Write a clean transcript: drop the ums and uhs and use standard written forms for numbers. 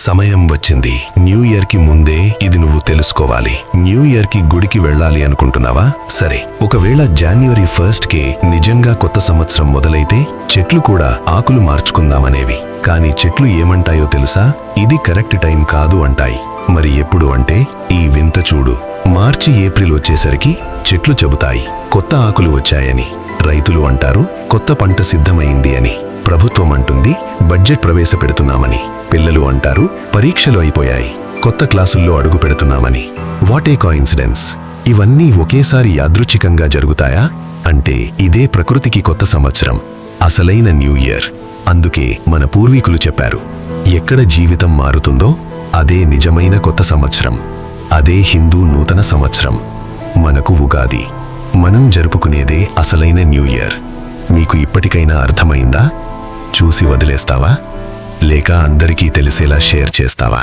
సమయం వచ్చింది. New year కి ముందే ఇది నువ్వు తెలుసుకోవాలి. న్యూ ఇయర్ కి గుడికి వెళ్ళాలి అనుకుంటున్నావా? సరే, ఒకవేళ January 1st కే నిజంగా కొత్త సంవత్సరం మొదలైతే చెట్లు కూడా ఆకులు మార్చుకుందామనేవి. కానీ చెట్లు ఏమంటాయో తెలుసా? ఇది కరెక్ట్ టైం కాదు అంటాయి. మరి ఎప్పుడు అంటే ఈ వింత చూడు. మార్చి ఏప్రిల్ వచ్చేసరికి చెట్లు చెబుతాయి కొత్త ఆకులు వచ్చాయని. రైతులు అంటారు కొత్త పంట సిద్ధమైంది అని. ప్రభుత్వం అంటుంది బడ్జెట్ ప్రవేశపెడుతున్నామని. పిల్లలు అంటారు పరీక్షలు అయిపోయాయి, కొత్త క్లాసుల్లో అడుగు పెడుతున్నామని. What a coincidence! ఇవన్నీ ఒకేసారి యాదృచ్ఛికంగా జరుగుతాయా? అంటే ఇదే ప్రకృతికి కొత్త సంవత్సరం, అసలైన న్యూ ఇయర్. అందుకే మన పూర్వీకులు చెప్పారు, ఎక్కడ జీవితం మారుతుందో అదే నిజమైన కొత్త సంవత్సరం. అదే హిందూ నూతన సంవత్సరం. మనకు ఉగాది. మనం జరుపుకునేదే అసలైన న్యూ ఇయర్. మీకు ఇప్పటికైనా అర్థమైందా? చూసి వదిలేస్తావా? లేక అందరికీ తెలిసేలా షేర్ చేస్తావా?